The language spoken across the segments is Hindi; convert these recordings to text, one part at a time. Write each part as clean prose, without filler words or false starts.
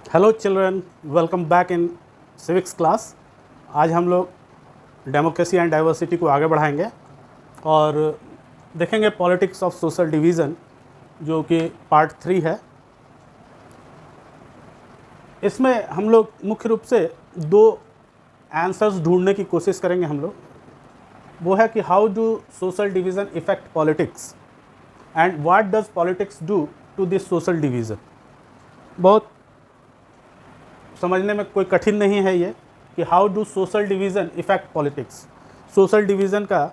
Hello children, welcome back in civics class. आज हम लोग डेमोक्रेसी एंड डाइवर्सिटी को आगे बढ़ाएंगे और देखेंगे पॉलिटिक्स ऑफ सोशल डिवीज़न, जो कि पार्ट 3 है। इसमें हम लोग मुख्य रूप से दो आंसर्स ढूंढने की कोशिश करेंगे। हम लोग वो है कि how do social division effect politics and what does politics do to this social division. बहुत समझने में कोई कठिन नहीं है ये कि how do social division effect politics. Social division का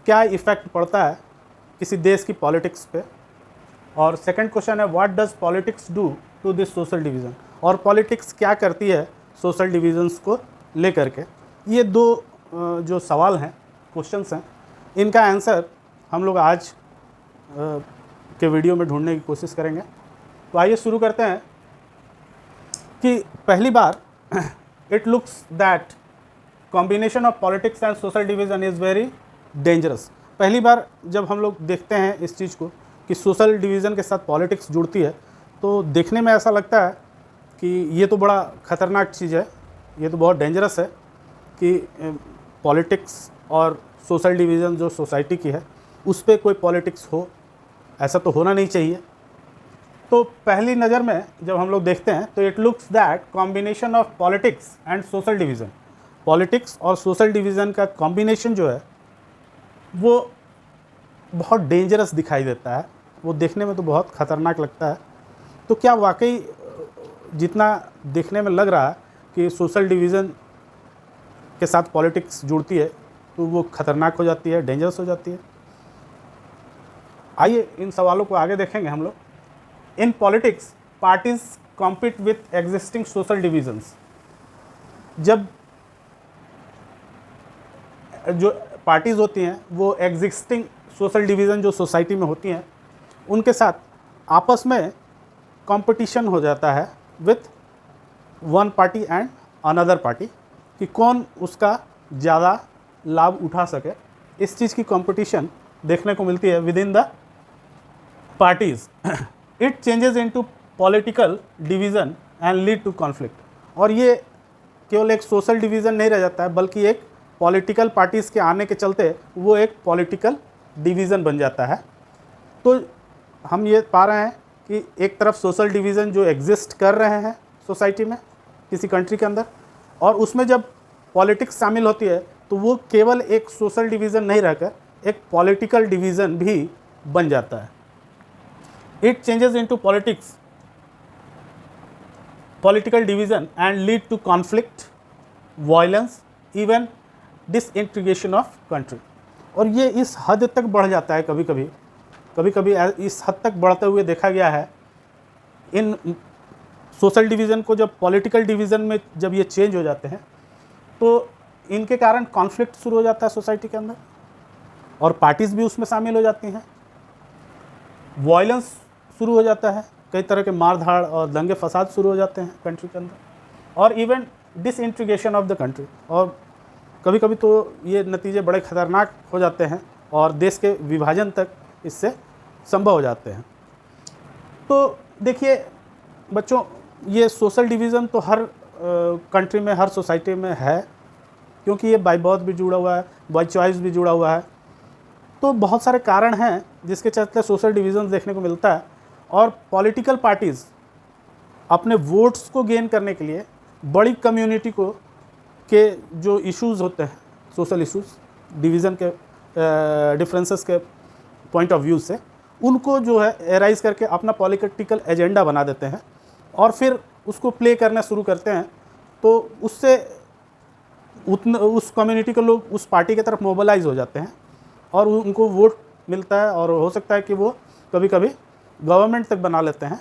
क्या इफ़ेक्ट पड़ता है किसी देश की पॉलिटिक्स पे। और सेकंड क्वेश्चन है what does politics do to this social division, और पॉलिटिक्स क्या करती है सोशल डिवीज़न्स को लेकर के। ये दो जो सवाल हैं, क्वेश्चंस हैं, इनका आंसर हम लोग आज के वीडियो में ढूंढने की कोशिश करेंगे। तो आइए शुरू करते हैं कि पहली बार it looks that combination of politics and social division is very dangerous. पहली बार जब हम लोग देखते हैं इस चीज़ को कि सोशल डिवीज़न के साथ पॉलिटिक्स जुड़ती है, तो देखने में ऐसा लगता है कि ये तो बड़ा ख़तरनाक चीज़ है, ये तो बहुत डेंजरस है कि पॉलिटिक्स और सोशल डिवीज़न जो सोसाइटी की है उस पर कोई पॉलिटिक्स हो, ऐसा तो होना नहीं चाहिए। तो पहली नज़र में जब हम लोग देखते हैं तो it looks that combination of politics and social division, politics और सोशल डिवीज़न का कॉम्बिनेशन जो है वो बहुत डेंजरस दिखाई देता है, वो देखने में तो बहुत ख़तरनाक लगता है। तो क्या वाकई जितना देखने में लग रहा है कि सोशल डिवीज़न के साथ पॉलिटिक्स जुड़ती है तो वो ख़तरनाक हो जाती है, डेंजरस हो जाती है? आइए इन सवालों को आगे देखेंगे हम लोग। In politics, parties compete with existing social divisions. जब जो पार्टीज़ होती हैं वो एग्जिस्टिंग सोशल डिवीज़न जो सोसाइटी में होती हैं उनके साथ आपस में कंपटीशन हो जाता है with one party and another party, कि कौन उसका ज़्यादा लाभ उठा सके। इस चीज़ की कंपटीशन देखने को मिलती है within the parties. It changes into political division and lead to conflict. और ये केवल एक सोशल डिवीज़न नहीं रह जाता है, बल्कि एक पॉलिटिकल पार्टीज़ के आने के चलते वो एक पॉलिटिकल डिवीज़न बन जाता है। तो हम ये पा रहे हैं कि एक तरफ सोशल डिवीज़न जो एग्जिस्ट कर रहे हैं सोसाइटी में किसी कंट्री के अंदर, और उसमें जब पॉलिटिक्स शामिल होती है तो वो केवल एक सोशल डिवीज़न नहीं रहकर एक पॉलिटिकल डिवीज़न भी बन जाता है। It changes into political division and lead to conflict, violence, even disintegration of country। और ये इस हद तक बढ़ जाता है, कभी कभी इस हद तक बढ़ते हुए देखा गया है। इन सोशल डिवीज़न को जब पॉलिटिकल डिवीज़न में जब ये चेंज हो जाते हैं तो इनके कारण कॉन्फ्लिक्ट शुरू हो जाता है सोसाइटी के अंदर, और पार्टीज़ भी उसमें शामिल हो जाती हैं। वायलेंस शुरू हो जाता है, कई तरह के मार धाड़ और दंगे फसाद शुरू हो जाते हैं कंट्री के अंदर, और even disintegration of the country. और कभी कभी तो ये नतीजे बड़े ख़तरनाक हो जाते हैं और देश के विभाजन तक इससे संभव हो जाते हैं। तो देखिए बच्चों, ये सोशल डिवीज़न तो हर कंट्री में, हर सोसाइटी में है, क्योंकि ये बाय बर्थ भी जुड़ा हुआ है, बाय चॉइस भी जुड़ा हुआ है। तो बहुत सारे कारण हैं जिसके चलते सोशल डिवीज़न देखने को मिलता है, और पॉलिटिकल पार्टीज़ अपने वोट्स को गेन करने के लिए बड़ी कम्युनिटी को के जो इश्यूज़ होते हैं, सोशल इश्यूज़, डिवीज़न के डिफरेंसेस के पॉइंट ऑफ व्यू से, उनको जो है एराइज़ करके अपना पॉलिटिकल एजेंडा बना देते हैं और फिर उसको प्ले करना शुरू करते हैं। तो उससे उस कम्युनिटी के लोग उस पार्टी की तरफ मोबिलाइज हो जाते हैं और उनको वोट मिलता है, और हो सकता है कि वो कभी कभी गवर्नमेंट तक बना लेते हैं।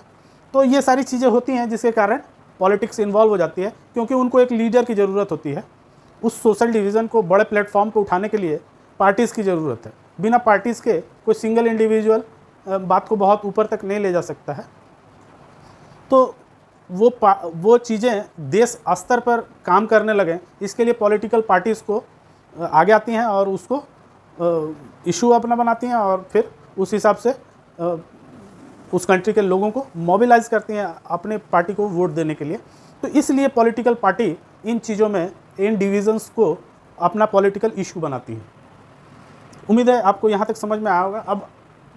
तो ये सारी चीज़ें होती हैं जिसके कारण पॉलिटिक्स इन्वॉल्व हो जाती है, क्योंकि उनको एक लीडर की ज़रूरत होती है। उस सोशल डिवीज़न को बड़े प्लेटफॉर्म पर उठाने के लिए पार्टीज़ की ज़रूरत है। बिना पार्टीज़ के कोई सिंगल इंडिविजुअल बात को बहुत ऊपर तक नहीं ले जा सकता है। तो वो चीज़ें देश स्तर पर काम करने लगें, इसके लिए पॉलिटिकल पार्टीज़ को आगे आती हैं और उसको इशू अपना बनाती हैं और फिर उस हिसाब से उस कंट्री के लोगों को मोबिलाइज करती हैं अपने पार्टी को वोट देने के लिए। तो इसलिए पॉलिटिकल पार्टी इन चीज़ों में, इन डिविजन्स को अपना पॉलिटिकल इशू बनाती है। उम्मीद है आपको यहाँ तक समझ में आया होगा। अब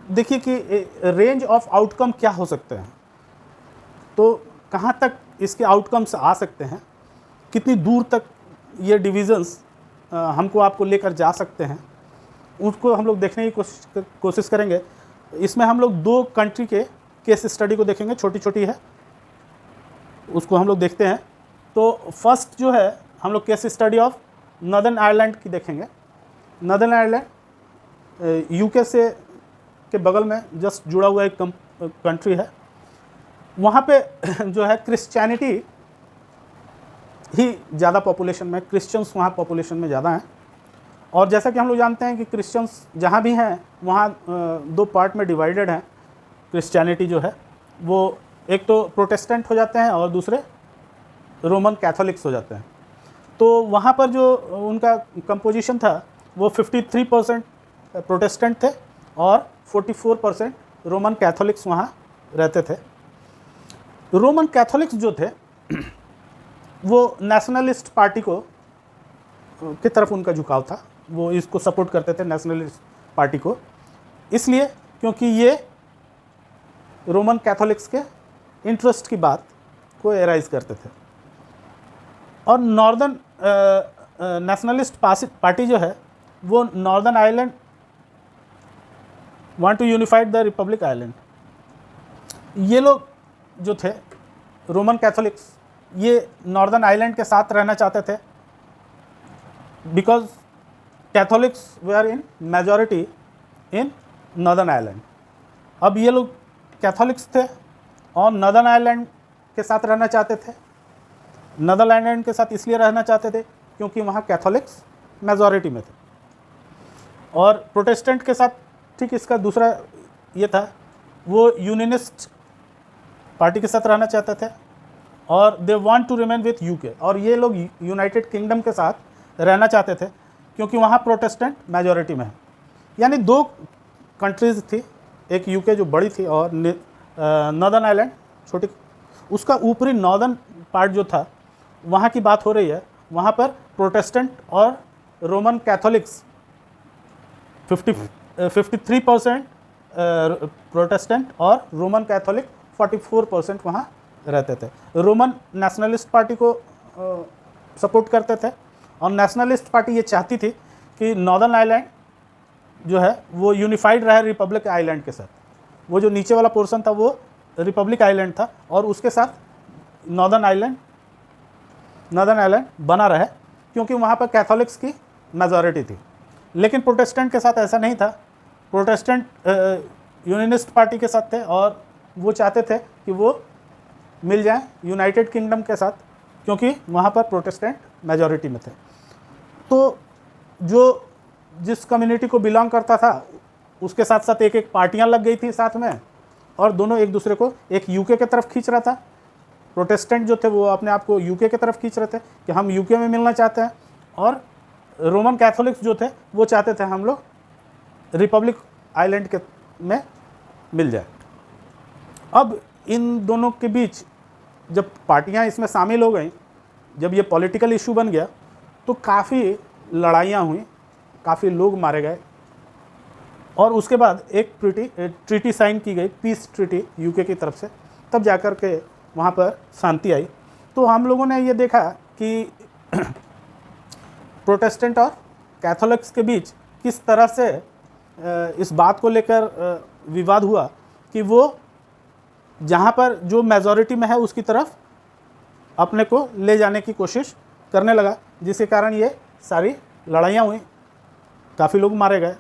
देखिए कि रेंज ऑफ आउटकम क्या हो सकते हैं, तो कहाँ तक इसके आउटकम्स आ सकते हैं, कितनी दूर तक ये डिविजन्स हमको आपको लेकर जा सकते हैं, उसको हम लोग देखने की कोशिश करेंगे। इसमें हम लोग 2 कंट्री के केस स्टडी को देखेंगे, छोटी छोटी है, उसको हम लोग देखते हैं। तो फर्स्ट जो है हम लोग case study of northern Ireland की देखेंगे। नॉर्दर्न आयरलैंड यूके से के बगल में जस्ट जुड़ा हुआ एक कंट्री है। वहाँ पे जो है क्रिश्चियनिटी ही ज़्यादा पॉपुलेशन में, क्रिश्चियंस वहाँ पॉपुलेशन में ज़्यादा हैं। और जैसा कि हम लोग जानते हैं कि क्रिश्चियंस जहाँ भी हैं वहाँ 2 पार्ट में डिवाइडेड हैं। क्रिश्चियनिटी जो है वो एक तो प्रोटेस्टेंट हो जाते हैं और दूसरे रोमन कैथोलिक्स हो जाते हैं। तो वहाँ पर जो उनका कंपोजिशन था वो 53% प्रोटेस्टेंट थे और 44% रोमन कैथोलिक्स वहाँ रहते थे। रोमन कैथोलिक्स जो थे वो नेशनलिस्ट पार्टी को की तरफ उनका झुकाव था, वो इसको सपोर्ट करते थे नेशनलिस्ट पार्टी को, इसलिए क्योंकि ये रोमन कैथोलिक्स के इंटरेस्ट की बात को एराइज करते थे। और नॉर्दर्न नेशनलिस्ट पार्टी जो है वो Northern Ireland want to unified the republic Ireland. ये लोग जो थे रोमन कैथोलिक्स, ये नॉर्दर्न आयरलैंड के साथ रहना चाहते थे because Catholics were in majority in Northern Ireland. अब ये लोग कैथोलिक्स थे और नॉर्दर्न आयरलैंड के साथ रहना चाहते थे। नॉर्दर्न आयरलैंड के साथ इसलिए रहना चाहते थे क्योंकि वहाँ कैथोलिक्स मेजॉरिटी में थे। और प्रोटेस्टेंट के साथ ठीक इसका दूसरा ये था, वो यूनियनिस्ट पार्टी के साथ रहना चाहते थे और they want to remain with UK. और ये लोग यूनाइटेड किंगडम के साथ रहना चाहते थे क्योंकि वहाँ प्रोटेस्टेंट मेजॉरिटी में है। यानी 2 कंट्रीज़ थी, एक यूके जो बड़ी थी और नॉर्दर्न आयरलैंड छोटी। उसका ऊपरी नॉर्दर्न पार्ट जो था वहाँ की बात हो रही है, वहाँ पर प्रोटेस्टेंट और रोमन कैथोलिक्स 53% प्रोटेस्टेंट और रोमन कैथोलिक 44% वहाँ रहते थे। रोमन नेशनलिस्ट पार्टी को सपोर्ट करते थे और नेशनलिस्ट पार्टी ये चाहती थी कि नॉर्दर्न आयरलैंड जो है वो यूनिफाइड रहे रिपब्लिक आइलैंड के साथ। वो जो नीचे वाला पोर्शन था वो रिपब्लिक आइलैंड था और उसके साथ नॉर्दर्न आइलैंड बना रहे क्योंकि वहाँ पर कैथोलिक्स की मेजॉरिटी थी। लेकिन प्रोटेस्टेंट के साथ ऐसा नहीं था। प्रोटेस्टेंट यूनियनिस्ट पार्टी के साथ थे और वो चाहते थे कि वो मिल जाएं यूनाइटेड किंगडम के साथ क्योंकि वहाँ पर प्रोटेस्टेंट मेजॉरिटी में थे। तो जो जिस कम्युनिटी को बिलोंग करता था उसके साथ साथ एक पार्टियाँ लग गई थी साथ में और दोनों एक दूसरे को एक यूके की तरफ खींच रहा था। प्रोटेस्टेंट जो थे वो अपने आप को यूके की तरफ खींच रहे थे कि हम यूके में मिलना चाहते हैं और रोमन कैथोलिक्स जो थे वो चाहते थे हम लोग रिपब्लिक आइलैंड के में मिल जाए। अब इन दोनों के बीच जब पार्टियां इसमें शामिल हो गई, जब ये पॉलिटिकल इशू बन गया तो काफ़ी लड़ाइयाँ हुई, काफ़ी लोग मारे गए और उसके बाद एक ट्रीटी साइन की गई, पीस ट्रीटी यूके की तरफ से, तब जाकर के वहाँ पर शांति आई। तो हम लोगों ने ये देखा कि प्रोटेस्टेंट और कैथोलिक्स के बीच किस तरह से इस बात को लेकर विवाद हुआ कि वो जहाँ पर जो मेजॉरिटी में है उसकी तरफ अपने को ले जाने की कोशिश करने लगा, जिसके कारण ये सारी लड़ाइयाँ हुई, काफ़ी लोग मारे गए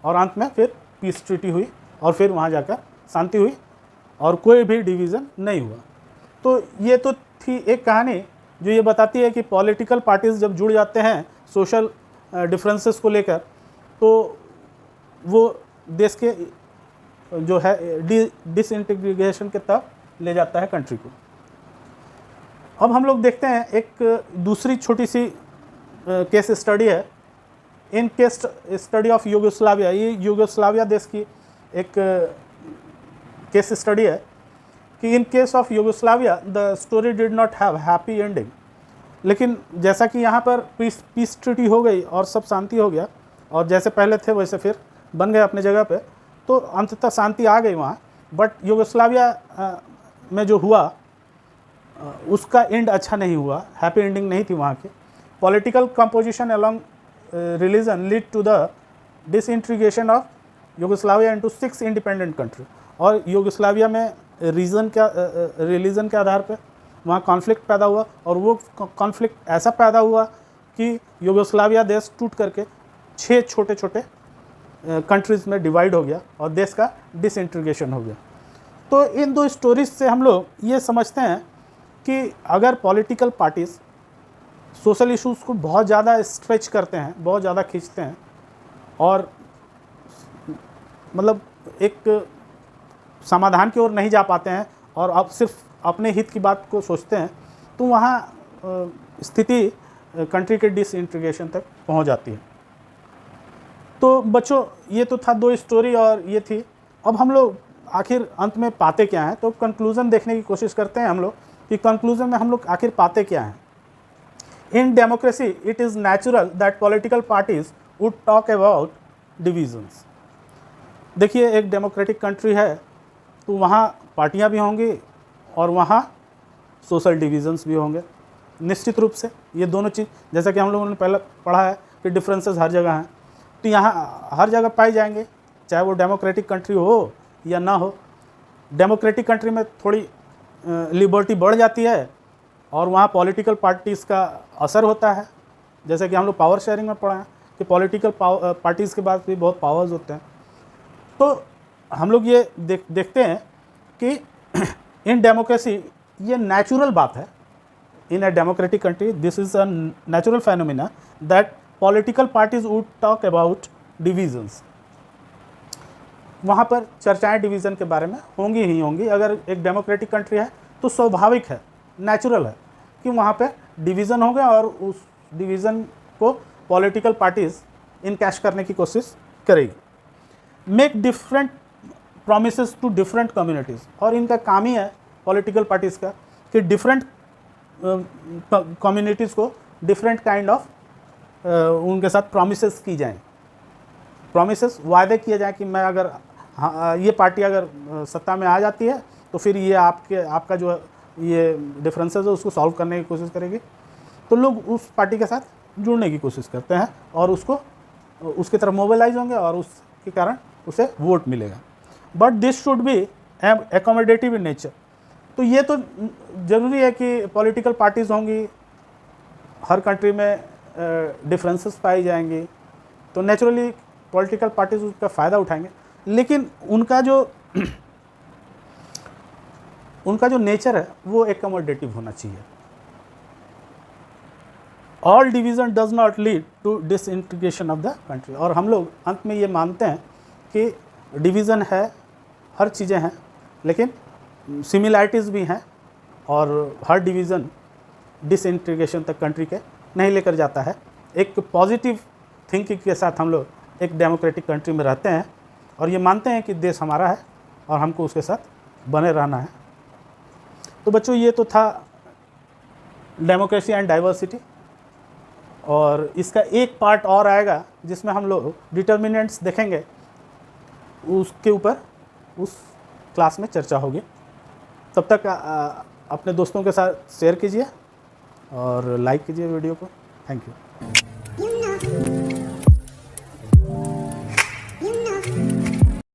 और अंत में फिर पीस ट्रीटी हुई और फिर वहाँ जाकर शांति हुई और कोई भी डिवीज़न नहीं हुआ। तो ये तो थी एक कहानी जो ये बताती है कि पॉलिटिकल पार्टीज़ जब जुड़ जाते हैं सोशल डिफरेंसेस को लेकर तो वो देश के जो है डिसइंटीग्रेशन के तरफ ले जाता है कंट्री को। अब हम लोग देखते हैं एक दूसरी छोटी सी केस स्टडी है। In case study of Yugoslavia, ये यूगोस्लाविया देश की एक केस स्टडी है कि in case of Yugoslavia the story did not have happy ending. लेकिन जैसा कि यहाँ पर पीस ट्रीटी हो गई और सब शांति हो गया और जैसे पहले थे वैसे फिर बन गए अपने जगह पे, तो अंततः शांति आ गई वहाँ। बट यूगोस्लाविया में जो हुआ उसका एंड अच्छा नहीं हुआ, हैप्पी एंडिंग नहीं थी वहाँ की। Political composition along religion lead to the disintegration of Yugoslavia into 6 independent country. और यूगोस्लाविया में रिलीजन के आधार पे वहाँ कॉन्फ्लिक्ट पैदा हुआ और वो कॉन्फ्लिक्ट ऐसा पैदा हुआ कि यूगोस्लाविया देश टूट करके 6 छोटे छोटे कंट्रीज़ में डिवाइड हो गया और देश का डिसइंटीग्रेशन हो गया। तो इन दो स्टोरीज से हम लोग ये समझते हैं कि अगर पॉलिटिकल पार्टीज़ सोशल इश्यूज़ को बहुत ज़्यादा स्ट्रेच करते हैं, बहुत ज़्यादा खींचते हैं और मतलब एक समाधान की ओर नहीं जा पाते हैं और अब सिर्फ अपने हित की बात को सोचते हैं, तो वहाँ स्थिति कंट्री के डिसइंटीग्रेशन तक पहुँच जाती है। तो बच्चों ये तो था 2 स्टोरी और ये थी। अब हम लोग आखिर अंत में पाते क्या हैं, तो कंक्लूज़न देखने की कोशिश करते हैं हम लोग कि कंक्लूज़न में हम लोग आखिर पाते क्या हैं। In democracy it is natural that political parties would talk about divisions. देखिए एक डेमोक्रेटिक कंट्री है तो वहाँ पार्टियाँ भी होंगी और वहाँ सोशल डिविजन्स भी होंगे निश्चित रूप से। ये दोनों चीज़ जैसा कि हम लोगों ने पहले पढ़ा है कि डिफरेंसेस हर जगह हैं, तो यहाँ हर जगह पाए जाएंगे, चाहे वो डेमोक्रेटिक कंट्री हो या ना हो। डेमोक्रेटिक कंट्री में थोड़ी लिबर्टी बढ़ जाती है और वहाँ पॉलिटिकल पार्टीज़ का असर होता है, जैसे कि हम लोग पावर शेयरिंग में पढ़ा है कि पॉलिटिकल पार्टीज़ के पास भी बहुत पावर्स होते हैं। तो हम लोग ये देखते हैं कि इन डेमोक्रेसी ये नेचुरल बात है। In a democratic country this is a natural phenomena that political parties would talk about divisions. वहाँ पर चर्चाएं डिवीज़न के बारे में होंगी ही होंगी। अगर एक डेमोक्रेटिक कंट्री है तो स्वाभाविक है, नेचुरल है कि वहाँ पे डिवीज़न होगा और उस डिवीज़न को पॉलिटिकल पार्टीज़ इनकैश करने की कोशिश करेगी। Make different promises to different communities, और इनका काम ही है पॉलिटिकल पार्टीज़ का कि डिफरेंट कम्युनिटीज़ को डिफरेंट काइंड ऑफ उनके साथ प्रॉमिसेस की जाएँ, प्रॉमिसेस वायदे किए जाएँ कि मैं अगर ये पार्टी अगर सत्ता में आ जाती है तो फिर ये आपका जो ये डिफरेंसेस है उसको सॉल्व करने की कोशिश करेगी। तो लोग उस पार्टी के साथ जुड़ने की कोशिश करते हैं और उसकी तरफ मोबिलाइज होंगे और उसके कारण उसे वोट मिलेगा। But this should be accommodative in nature. तो ये तो ज़रूरी है कि पॉलिटिकल पार्टीज़ होंगी, हर कंट्री में डिफरेंसेस पाई जाएंगी, तो नेचुरली पॉलिटिकल पार्टीज उसका फ़ायदा उठाएंगे। लेकिन उनका जो नेचर है वो एकोमोडेटिव होना चाहिए। All division does not lead to disintegration of the country. और हम लोग अंत में ये मानते हैं कि डिवीज़न है, हर चीज़ें हैं, लेकिन सिमिलैरिटीज़ भी हैं और हर डिवीज़न डिसइंटीग्रेशन तक कंट्री के नहीं लेकर जाता है। एक पॉजिटिव थिंकिंग के साथ हम लोग एक डेमोक्रेटिक कंट्री में रहते हैं और ये मानते हैं कि देश हमारा है और हमको उसके साथ बने रहना है। तो बच्चों ये तो था डेमोक्रेसी एंड डाइवर्सिटी, और इसका एक पार्ट और आएगा जिसमें हम लोग डिटर्मिनेंट्स देखेंगे, उसके ऊपर उस क्लास में चर्चा होगी। तब तक अपने दोस्तों के साथ शेयर कीजिए और लाइक कीजिए वीडियो को। Thank you.